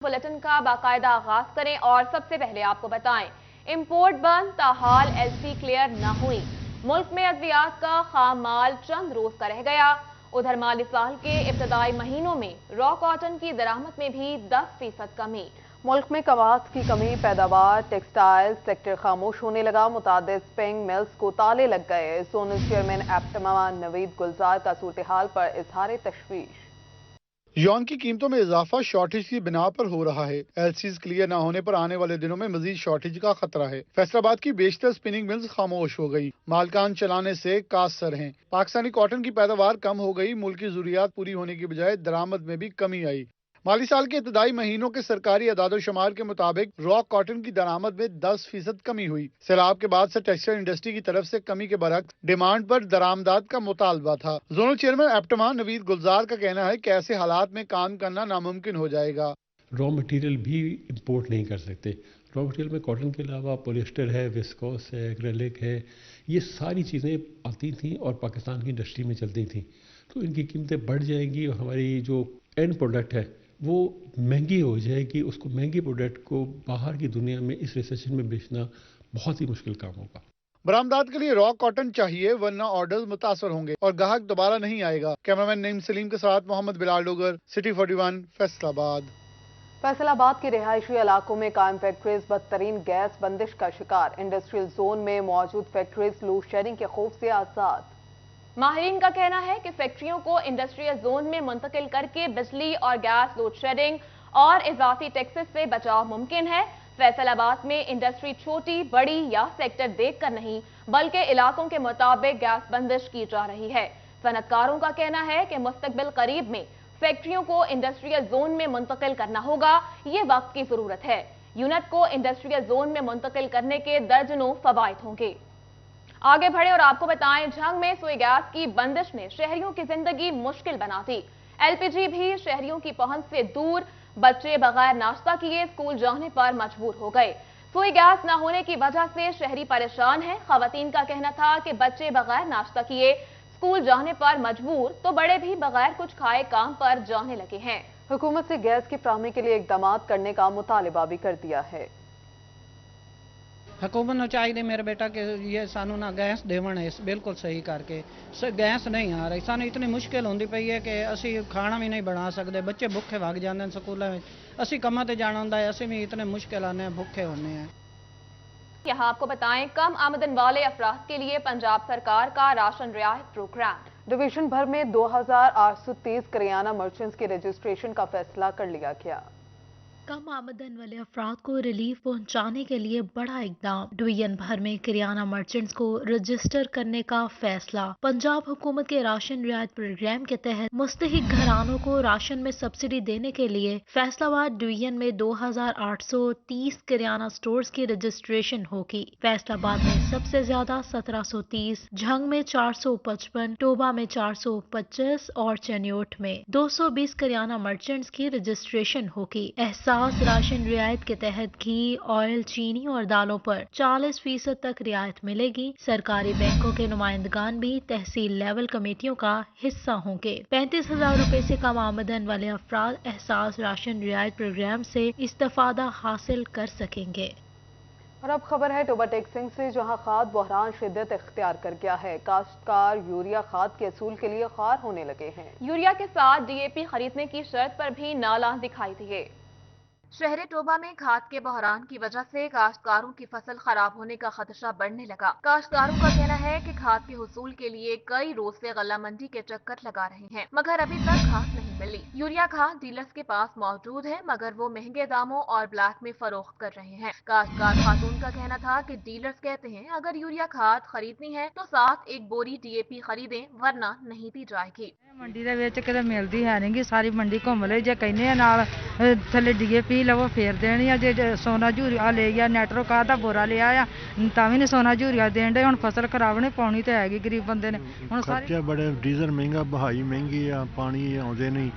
Bulletin का बाकायदा आगाज करें और सबसे पहले आपको बताएं, इंपोर्ट बंद ताहाल एलसी क्लियर न हुई। मुल्क में अद्वियात का खाम माल चंद रोज का रह गया। उधर माली साल के इब्तदाई महीनों में रॉ कॉटन की दरामद में भी 10% कमी। मुल्क में कवास की कमी, पैदावार, टेक्सटाइल सेक्टर खामोश होने लगा। मुतादिद स्पिनिंग मिल्स को ताले लग गए। जोनल चेयरमैन एप्टमा नवीद गुलजार का सूरत हाल पर इजहार तशवीश। यौन की कीमतों में इजाफा शॉर्टेज की बिना पर हो रहा है। एलसीज क्लियर न होने पर आने वाले दिनों में मजीद शॉर्टेज का खतरा है। फैसलाबाद की बेशतर स्पिनिंग मिल्स खामोश हो गई। मालकान चलाने से कासर हैं। पाकिस्तानी कॉटन की पैदावार कम हो गई। मुल्क की जरूरियात पूरी होने की बजाय दरामद में भी कमी आई। माली साल के इब्तदाई महीनों के सरकारी अदाद-ओ-शुमार के मुताबिक रॉ कॉटन की दरामद में 10% कमी हुई। सैलाब के बाद से टेक्सटाइल इंडस्ट्री की तरफ से कमी के बरक्स डिमांड पर दरामदात का मुतालबा था। जोनल चेयरमैन एप्टमा नवीद गुलजार का कहना है कि ऐसे हालात में काम करना नामुमकिन हो जाएगा। रॉ मटेरियल भी इंपोर्ट नहीं कर सकते। रॉ मटेरियल में कॉटन के अलावा पॉलिएस्टर है, विस्कोस है, एक्रेलिक है, ये सारी चीज़ें आती थीं और पाकिस्तान की इंडस्ट्री में चलती थीं। तो इनकी कीमतें बढ़ जाएंगी और हमारी जो एंड प्रोडक्ट है वो महंगी हो जाएगी। उसको महंगी प्रोडक्ट को बाहर की दुनिया में इस रिसेशन में बेचना बहुत ही मुश्किल काम होगा। बरामदात के लिए रॉ कॉटन चाहिए, वरना ऑर्डर्स मुतासर होंगे और ग्राहक दोबारा नहीं आएगा। कैमरामैन नईम सलीम के साथ मोहम्मद बिलाल डोगर, सिटी 41, फैसलाबाद। फैसलाबाद के रिहायशी इलाकों में कायम फैक्ट्रीज बदतरीन गैस बंदिश का शिकार। इंडस्ट्रियल जोन में मौजूद फैक्ट्रीज लोड शेडिंग के खौफ से आजाद। माहिरीन का कहना है कि फैक्ट्रियों को इंडस्ट्रियल जोन में मुंतकिल करके बिजली और गैस लोड शेडिंग और इजाफी टैक्सेस से बचाव मुमकिन है। फैसलाबाद में इंडस्ट्री छोटी बड़ी या सेक्टर देखकर नहीं बल्कि इलाकों के मुताबिक गैस बंदिश की जा रही है। सनतकारों का कहना है कि मुस्तकबिल करीब में फैक्ट्रियों को इंडस्ट्रियल जोन में मुंतकिल करना होगा। ये वक्त की जरूरत है। यूनिट को इंडस्ट्रियल जोन में मुंतकिल करने के दर्जनों फवायद होंगे। आगे बढ़े और आपको बताएं, झंग में सुई गैस की बंदिश ने शहरियों की जिंदगी मुश्किल बना दी। एलपीजी भी शहरियों की पहुंच से दूर। बच्चे बगैर नाश्ता किए स्कूल जाने पर मजबूर हो गए। सुई गैस न होने की वजह से शहरी परेशान हैं। खवातीन का कहना था कि बच्चे बगैर नाश्ता किए स्कूल जाने पर मजबूर, तो बड़े भी बगैर कुछ खाए काम पर जाने लगे हैं। हुकूमत से गैस की फराहमी के लिए इकदाम करने का मुतालबा भी कर दिया है। हुकूमत ਨੂੰ चाहिए मेरा बेटा कि ये सानू ना गैस देवन है बिल्कुल सही करके। गैस नहीं आ रही, सानू इतनी मुश्किल होती पई है कि असी खाना भी नहीं बना सकते। बच्चे भुखे वग जाते हैं स्कूलों में, असी कमां ते जाना होंदा है, असी भी इतने मुश्किल आने भुखे होने हैं। यहाँ आपको बताएं, कम आमदन वाले अफराद के लिए पंजाब सरकार का राशन रियायत प्रोग्राम। डिवीजन भर में 2830 करियाना मर्चेंट्स की रजिस्ट्रेशन का फैसला कर लिया गया। कम आमदन वाले अफराद को रिलीफ पहुंचाने के लिए बड़ा इकदाम। डिवीजन भर में किराना मर्चेंट्स को रजिस्टर करने का फैसला। पंजाब हुकूमत के राशन रियायत प्रोग्राम के तहत मुस्तहिक घरानों को राशन में सब्सिडी देने के लिए फैसलाबाद डिवीजन में 2830 किराना स्टोर्स की रजिस्ट्रेशन होगी। फैसलाबाद में सबसे ज्यादा 1730, झंग में 455, टोबा में 425 और चनियोट में 220 किराना मर्चेंट्स की रजिस्ट्रेशन होगी। एहसास राशन रियायत के तहत घी, ऑयल, चीनी और दालों पर 40% तक रियायत मिलेगी। सरकारी बैंकों के नुमाइंदगान भी तहसील लेवल कमेटियों का हिस्सा होंगे। 35,000 रुपए से कम आमदन वाले अफराद एहसास राशन रियायत प्रोग्राम से इस्तेफादा हासिल कर सकेंगे। और अब खबर है टोबा टेक्सिंग से, जहां खाद बहरान शिद्दत इख्तियार कर गया है। काश्तकार यूरिया खाद के असूल के लिए ख्वार होने लगे हैं। यूरिया के साथ डीएपी खरीदने की शर्त पर भी नाला दिखाई दिए। शहर टोबा में खाद के बहरान की वजह से काश्तकारों की फसल खराब होने का खदशा बढ़ने लगा। काश्तकारों का कहना है कि खाद के हुसूल के लिए कई रोज से गल्ला मंडी के चक्कर लगा रहे हैं, मगर अभी तक खाद नहीं मिली। यूरिया खाद डीलर्स के पास मौजूद है, मगर वो महंगे दामों और ब्लैक में फरोख्त कर रहे हैं। काश्तकार खातून का कहना था कि डीलर्स कहते हैं अगर यूरिया खाद खरीदनी है तो साथ एक बोरी डीएपी खरीदें, वरना नहीं दी जाएगी। ਮੰਡੀ ਦੇ ਵਿੱਚ ਕਿਤੇ ਮਿਲਦੀ ਹੈ ਨਹੀਂਗੀ, ਸਾਰੀ ਮੰਡੀ ਘੁੰਮ ਲਈ। ਜੇ ਕਹਿੰਦੇ ਆ ਨਾਲ ਥੱਲੇ ਡੀਏਪੀ ਲਵੋ ਫੇਰ ਦੇਣੀ ਆ। ਜੇ ਸੋਨਾ ਝੂਰੀਆ ਲੈ ਗਿਆ, ਨੈਟਰੋਕਾ ਦਾ ਬੋਰਾ ਲਿਆ ਆ ਤਾਂ ਵੀ ਨਹੀਂ ਸੋਨਾ ਝੂਰੀਆ ਦੇਣ ਦੇ। ਹੁਣ ਫਸਲ ਖਰਾਬ ਨੇ ਪਾਉਣੀ ਤੇ ਹੈਗੀ ਗਰੀਬ ਬੰਦੇ ਨੇ। ਹੁਣ ਖਰਚਾ ਬੜੇ, ਡੀਜ਼ਲ ਮਹਿੰਗਾ, ਬਹਾਈ ਮਹਿੰਗੀ ਆ, ਪਾਣੀ ਆਉਂਦੇ ਨਹੀਂ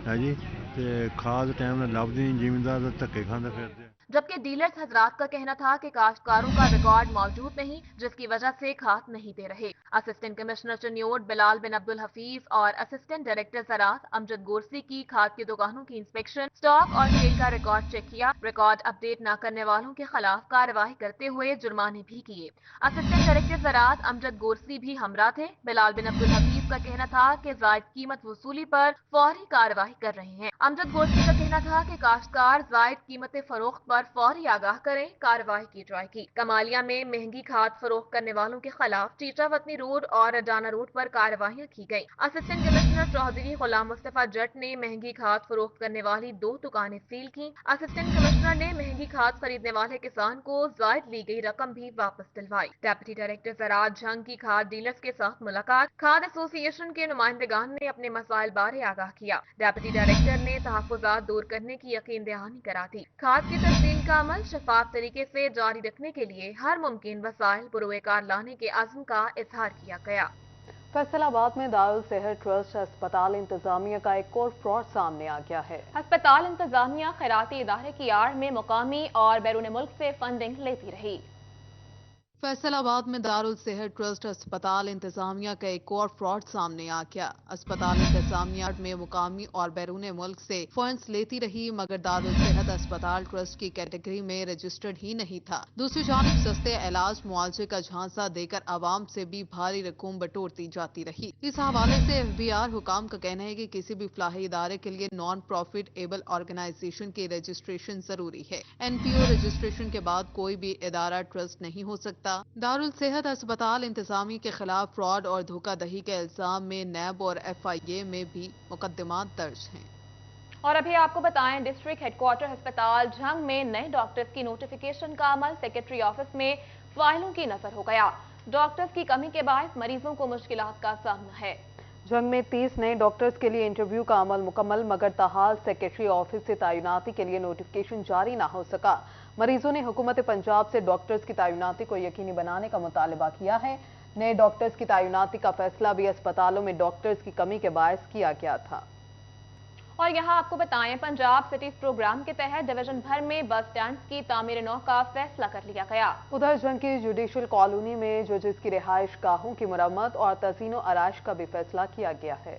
ਹੈ ਜੀ, ਤੇ ਖਾਦ ਟਾਈਮ ਨਾਲ ਲੱਭਦੀ ਨਹੀਂ, ਜ਼ਿਮੀਂਦਾਰ ਧੱਕੇ ਖਾਂਦੇ ਫਿਰਦੇ। जबकि डीलर्स हजरात का कहना था कि काश्तकारों का रिकॉर्ड मौजूद नहीं, जिसकी वजह से खाद नहीं दे रहे। असिस्टेंट कमिश्नर चन्योट बिलाल बिन अब्दुल हफीज और असिस्टेंट डायरेक्टर ज़राअत अमजद गोरसी की खाद की दुकानों की इंस्पेक्शन, स्टॉक और सेल का रिकॉर्ड चेक किया। रिकॉर्ड अपडेट न करने वालों के खिलाफ कार्रवाई करते हुए जुर्माने भी किए। असिस्टेंट डायरेक्टर ज़राअत अमजद गोरसी भी हमरा थे। बिलाल बिन अब्दुल हफीज का कहना था कि जायद कीमत वसूली पर फौरी कार्रवाई कर रहे हैं। अमजद गोरसी का कहना था कि काश्तकार जायद कीमत फरोख्त पर फौरी आगाह करें, कार्रवाई की जाएगी। कमालिया में महंगी खाद फरोख्त करने वालों के खिलाफ टीचा वतनी रोड और अडाना रोड पर कार्रवाइयां की गई। असिस्टेंट कमिश्नर चौधरी गुलाम मुस्तफा जट ने महंगी खाद फरोख्त करने वाली 2 दुकानें सील की। असिस्टेंट कमिश्नर ने महंगी खाद खरीदने वाले किसान को जायद ली गई रकम भी वापस दिलवाई। डेप्यूटी डायरेक्टर ज़राअत झंग की खाद डीलर्स के साथ मुलाकात, खाद एसोसिएशन के नुमाइंदगान ने अपने मसाइल बारे आगाह किया। डेप्यूटी डायरेक्टर ने तहफ़्फ़ुज़ात दूर करने की यकीन दहानी करा दी। खाद की तस्दील का अमल शफाफ तरीके से जारी रखने के लिए हर मुमकिन वसाइल बुरोकार लाने के अज़्म का इजहार किया गया। फैसलाबाद में दारुल सेहत ट्रस्ट अस्पताल इंतजामिया का एक और फ्रॉड सामने आ गया है। अस्पताल इंतजामिया खैराती इदारे की आड़ में मुकामी और बैरून मुल्क से फंडिंग लेती रही। फैसलाबाद में दारुल सेहत ट्रस्ट अस्पताल इंतजामिया का एक और फ्रॉड सामने आ गया। अस्पताल इंतजामिया में मुकामी और बैरून मुल्क से फंड्स लेती रही, मगर दारुल सेहत अस्पताल ट्रस्ट की कैटेगरी में रजिस्टर्ड ही नहीं था। दूसरी जानिब सस्ते इलाज मुआवजे का झांसा देकर आवाम से भी भारी रकूम बटोरती जाती रही। इस हवाले से FBR हुकाम का कहना है कि किसी भी फलाही इदारे के लिए नॉन प्रॉफिट एबल ऑर्गेनाइजेशन की रजिस्ट्रेशन जरूरी है। NPO रजिस्ट्रेशन के बाद कोई भी इदारा ट्रस्ट नहीं हो सकता। दारुल सेहत अस्पताल इंतजामी के खिलाफ फ्रॉड और धोखाधड़ी के इल्जाम में नैब और FIA में भी मुकदमात दर्ज हैं। और अभी आपको बताएं, डिस्ट्रिक्ट हेडक्वार्टर अस्पताल झंग में नए डॉक्टर्स की नोटिफिकेशन का अमल सेक्रेटरी ऑफिस में फाइलों की नजर हो गया। डॉक्टर्स की कमी के बायस मरीजों को मुश्किलात का सामना है। जंग में 30 नए डॉक्टर्स के लिए इंटरव्यू का अमल मुकम्मल, मगर ताहाल सेक्रेटरी ऑफिस से तैनाती के लिए नोटिफिकेशन जारी ना हो सका। मरीजों ने हुकूमत पंजाब से डॉक्टर्स की तैनाती को यकीनी बनाने का मुतालबा किया है। नए डॉक्टर्स की तैनाती का फैसला भी अस्पतालों में डॉक्टर्स की कमी के बायस किया गया था। और यहाँ आपको बताएं, पंजाब सिटीज प्रोग्राम के तहत डिवीजन भर में बस स्टैंड्स की तामीर नौ का फैसला कर लिया गया। उधर जंग की जुडिशल कॉलोनी में जजेस की रिहाइश गाहों की मरम्मत और तज़ीनो आराइश का भी फैसला किया गया है।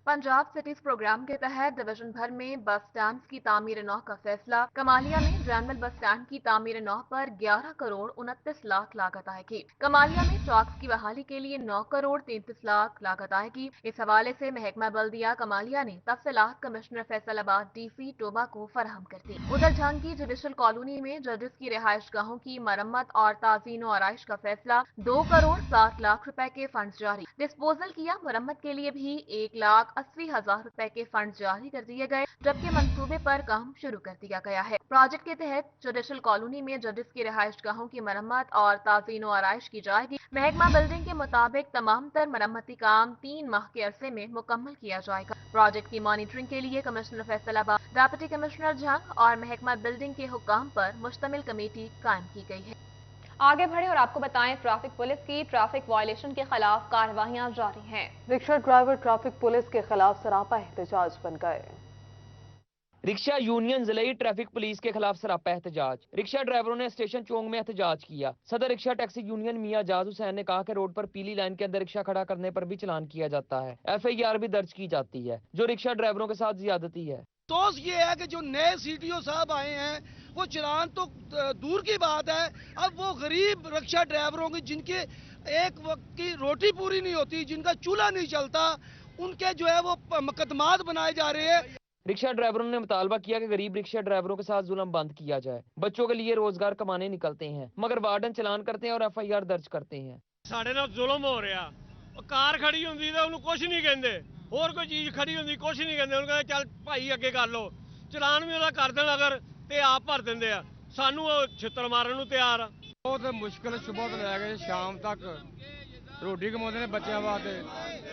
पंजाब सिटीज प्रोग्राम के तहत डिवीजन भर में बस स्टैंड की तामीर नौ का फैसला। कमालिया में जनरल बस स्टैंड की तामीर नौ पर 11 करोड़ 29 लाख लागत आएगी। कमालिया में चौक्स की बहाली के लिए 9 करोड़ 33 लाख लागत आएगी। इस हवाले से महकमा बल्दिया कमालिया ने तफसीलात कमिश्नर फैसलाबाद DC टोबा को फराहम कर दी। उधर जंग की जुडिशल कॉलोनी में जजेस की रिहाइश गाहों की मरम्मत और ताज़ीनो आराइश का फैसला। 2 करोड़ 7 लाख रुपए के फंड जारी। डिस्पोजल किया मरम्मत के लिए भी 1,80,000 रुपए के फंड जारी कर दिए गए, जबकि मंसूबे पर काम शुरू कर दिया गया है। प्रोजेक्ट के तहत जुडिशल कॉलोनी में जजेस की रिहाइश गाहों की मरम्मत और ताज़ीनो आराइश की जाएगी। महकमा बिल्डिंग के मुताबिक तमाम तर मरम्मती काम 3 माह के अरसे में मुकम्मल किया जाएगा। प्रोजेक्ट की मॉनिटरिंग के लिए commissioner Faisalabad, deputy commissioner Jhang और महकमा बिल्डिंग के हुक्काम पर मुश्तमिल कमेटी कायम की गई है। आगे बढ़े और आपको बताएं, ट्रैफिक पुलिस की ट्रैफिक वायलेशन के खिलाफ कार्रवाइयां जारी हैं। रिक्शा ड्राइवर ट्रैफिक पुलिस के खिलाफ सरापा एहतजाज बन गए। रिक्शा यूनियन जिले ट्रैफिक पुलिस के खिलाफ सरापा एहतजाज। रिक्शा ड्राइवरों ने स्टेशन चौक में एहतजाज किया। सदर रिक्शा टैक्सी यूनियन मियां जाज हुसैन ने कहा कि रोड पर पीली लाइन के अंदर रिक्शा खड़ा करने पर भी चालान किया जाता है, FIR भी दर्ज की जाती है, जो रिक्शा ड्राइवरों के साथ ज्यादती है। तो ये है कि जो नए CTO साहब आए हैं वो चालान तो दूर की बात है, अब वो गरीब रिक्शा ड्राइवरों की जिनके एक वक्त की रोटी पूरी नहीं होती, जिनका चूल्हा नहीं चलता, उनके जो है वो मुकदमात बनाए जा रहे हैं। रिक्शा ड्राइवरों ने मुतालबा किया कि गरीब रिक्शा ड्राइवरों के साथ जुल्म बंद किया जाए। बच्चों के लिए रोजगार कमाने निकलते हैं, मगर वार्डन चालान करते हैं और FIR दर्ज करते हैं। साढ़े नाल जुल्म हो रहा, कार खड़ी होंदी ते उन्हें कुछ नहीं कहते, और कोई चीज खड़ी होंदी कुछ नहीं कहते, उन्हें कहते चल भाई अगे कर लो, चलान भी उन्हें कर देन अगर ते आप भर देंदे आ, सानू छित्तर मारन नूं तैयार आ। बहुत मुश्किल सुबह तो लैके शाम तक रोटी कमाते हैं बच्चों वास्ते,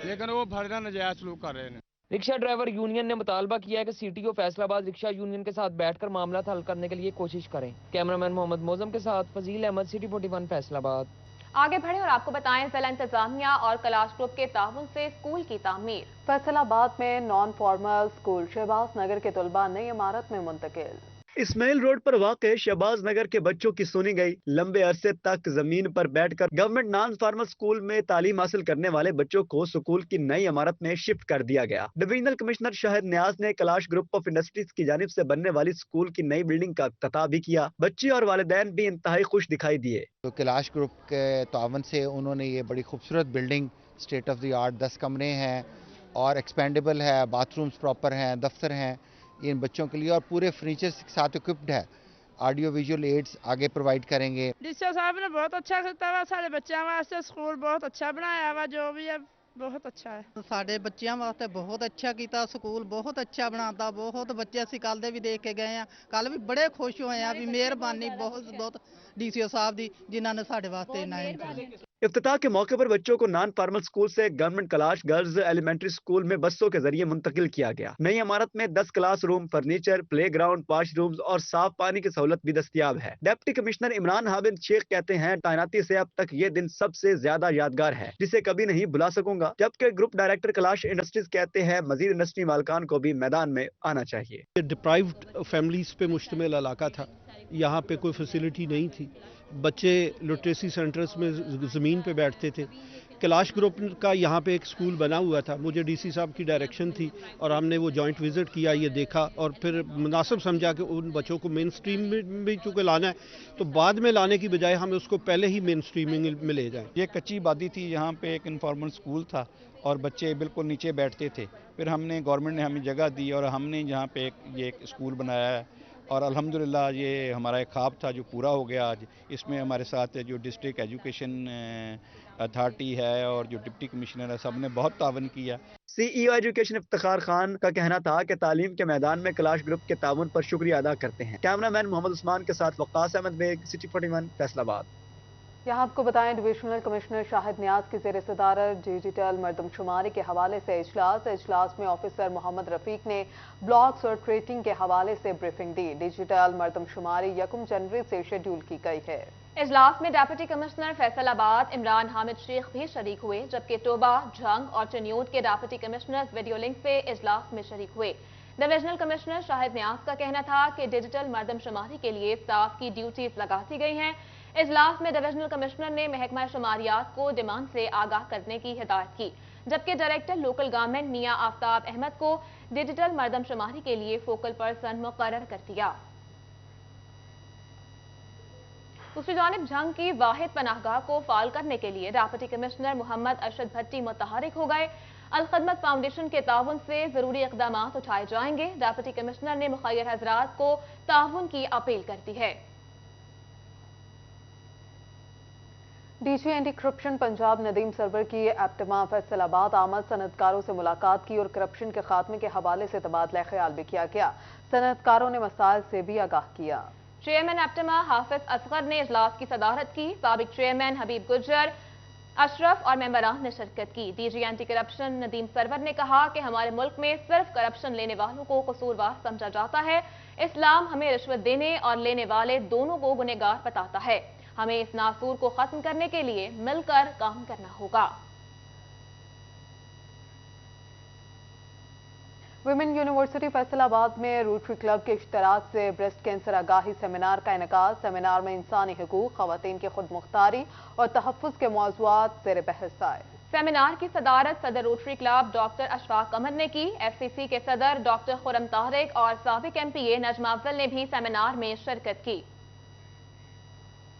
लेकिन वो फर्जा नजायज सलूक कर रहे हैं। रिक्शा ड्राइवर यूनियन ने मुतालबा किया है कि CTO फैसलाबाद रिक्शा यूनियन के साथ बैठकर मामला हल करने के लिए कोशिश करें। कैमरामैन मोहम्मद मोजम के साथ फजील अहमद, सिटी 41 फैसलाबाद। आगे बढ़े और आपको बताएं, जिला इंतजामिया और कैलाश ग्रुप के ताउन से स्कूल की तामीर। फैसलाबाद में नॉन फॉर्मल स्कूल शहबाज नगर के तलबा नई इमारत में मुंतकिल। اسماعیل روڈ پر واقع شہباز نگر کے بچوں کی سنی گئی لمبے عرصے تک زمین پر بیٹھ کر گورنمنٹ نان فارمل اسکول میں تعلیم حاصل کرنے والے بچوں کو اسکول کی نئی عمارت میں شفٹ کر دیا گیا۔ ڈویژنل کمشنر شاہد نیاز نے کیلاش گروپ آف انڈسٹریز کی جانب سے بننے والی اسکول کی نئی بلڈنگ کا افتتاح بھی کیا۔ بچے اور والدین بھی انتہائی خوش دکھائی دیے۔ تو کیلاش گروپ کے تعاون سے انہوں نے یہ بڑی خوبصورت building state of the art 10 کمرے ہیں اور ایکسپینڈیبل ہے، باتھ رومز پراپر ہیں، دفتر ہیں ان بچوں کے لیے اور پورے فرنیچر کے ساتھ اکوپڈ ہے۔ آڈیو ویژول ایڈز آگے پرووائڈ کریں گے۔ ڈیسا صاحب نے بہت اچھا کیا ہوا، سارے بچوں واسطے سکول بہت اچھا بنایا ہوا، جو بھی ہے بہت اچھا ہے۔ سارے بچوں واسطے بہت اچھا کیتا، سکول بہت اچھا بناتا، بہت بچے اسی کل دے بھی دیکھ کے گئے ہیں، کل بھی بڑے خوش ہوئے ہیں۔ بھی مہربانی بہت ڈی سی او صاحب دی جنہوں نے سارے واسطے افتتاح کے موقع پر بچوں کو نان فارمل اسکول سے government Kailash girls elementary school میں بسوں کے ذریعے منتقل کیا گیا۔ نئی عمارت میں 10 class room, furniture, play ground, wash rooms اور صاف پانی کی سہولت بھی دستیاب ہے۔ ڈپٹی کمشنر عمران حامد شیخ کہتے ہیں تعیناتی سے اب تک یہ دن سب سے زیادہ یادگار ہے جسے کبھی نہیں بھلا سکوں گا، جبکہ گروپ ڈائریکٹر کیلاش انڈسٹریز کہتے ہیں مزید انڈسٹری مالکان کو بھی میدان میں آنا چاہیے۔ ڈپرائیوڈ فیملیز پہ مشتمل علاقہ تھا، یہاں پہ کوئی فیسلٹی نہیں تھی، بچے لٹریسی سینٹرز میں زمین پہ بیٹھتے تھے۔ کیلاش گروپ کا یہاں پہ ایک سکول بنا ہوا تھا، مجھے ڈی سی صاحب کی ڈائریکشن تھی اور ہم نے وہ جوائنٹ وزٹ کیا، یہ دیکھا اور پھر مناسب سمجھا کہ ان بچوں کو مین سٹریم میں بھی چونکہ لانا ہے تو بعد میں لانے کی بجائے ہم اس کو پہلے ہی مین سٹریمنگ میں لے جائیں۔ یہ کچی آبادی تھی، یہاں پہ ایک انفارمل سکول تھا اور بچے بالکل نیچے بیٹھتے تھے، پھر ہم نے گورنمنٹ نے ہمیں جگہ دی اور ہم نے یہاں پہ یہ ایک سکول بنایا ہے اور الحمدللہ یہ ہمارا ایک خواب تھا جو پورا ہو گیا آج۔ اس میں ہمارے ساتھ جو ڈسٹرکٹ ایجوکیشن اتھارٹی ہے اور جو ڈپٹی کمشنر ہے سب نے بہت تعاون کیا۔ سی ای او ایجوکیشن افتخار خان کا کہنا تھا کہ تعلیم کے میدان میں کیلاش گروپ کے تعاون پر شکریہ ادا کرتے ہیں۔ کیمرہ مین محمد عثمان کے ساتھ وقاص احمد بیگ، سٹی 41 فیصل آباد۔ یہاں آپ کو بتائیں ڈویژنل کمشنر شاہد نیاز کی زیر صدارت ڈیجیٹل مردم شماری کے حوالے سے اجلاس میں آفیسر محمد رفیق نے بلاکس اور ٹریٹنگ کے حوالے سے بریفنگ دی۔ ڈیجیٹل مردم شماری 1 جنوری سے شیڈول کی گئی ہے۔ اجلاس میں ڈپٹی کمشنر فیصل آباد عمران حامد شیخ بھی شریک ہوئے، جبکہ ٹوبہ، جھنگ اور چنیوٹ کے ڈپٹی کمشنرز ویڈیو لنک سے اجلاس میں شریک ہوئے۔ ڈویژنل کمشنر شاہد نیاز کا کہنا تھا کہ ڈیجیٹل مردم شماری کے لیے اسٹاف کی ڈیوٹیز لگا دی گئی ہیں۔ اجلاس میں ڈویژنل کمشنر نے محکمہ شماریات کو ڈیمانڈ سے آگاہ کرنے کی ہدایت کی، جبکہ ڈائریکٹر لوکل گورنمنٹ میاں آفتاب احمد کو ڈیجیٹل مردم شماری کے لیے فوکل پرسن مقرر کر دیا۔ دوسری جانب جھنگ کی واحد پناہ گاہ کو فعال کرنے کے لیے ڈپٹی کمشنر محمد ارشد بھٹی متحرک ہو گئے۔ الخدمت فاؤنڈیشن کے تعاون سے ضروری اقدامات اٹھائے جائیں گے۔ ڈپٹی کمشنر نے مخیر حضرات کو تعاون کی اپیل کر دی ہے۔ D G anti corruption Punjab Nadeem Sarwar کی اپٹما فیصل آباد آمد صنعتکاروں سے ملاقات کی اور کرپشن کے خاتمے کے حوالے سے تبادلہ خیال بھی کیا گیا۔ صنعتکاروں نے مسائل سے بھی آگاہ کیا۔ چیئرمین اپٹما حافظ اصغر نے اجلاس کی صدارت کی۔ سابق چیئرمین حبیب گجر، اشرف اور ممبران نے شرکت کی۔ D G anti corruption Nadeem Sarwar نے کہا کہ ہمارے ملک میں صرف کرپشن لینے والوں کو قصوروار سمجھا جاتا ہے۔ اسلام ہمیں رشوت دینے اور لینے والے دونوں کو گنہگار بتاتا ہے۔ ہمیں اس ناسور کو ختم کرنے کے لیے مل کر کام کرنا ہوگا۔ ویمن یونیورسٹی فیصل آباد میں روٹری کلب کے اشتراک سے بریسٹ کینسر آگاہی سیمینار کا انعقاد۔ سیمینار میں انسانی حقوق، خواتین کی خود مختاری اور تحفظ کے موضوعات زیر بحث آئے۔ سیمینار کی صدارت صدر Rotary club doctor Ashfaq Qamar نے کی۔ ایف سی سی کے صدر ڈاکٹر خرم طارق اور سابق ایم پی اے نجمہ افضل نے بھی سیمینار میں شرکت کی۔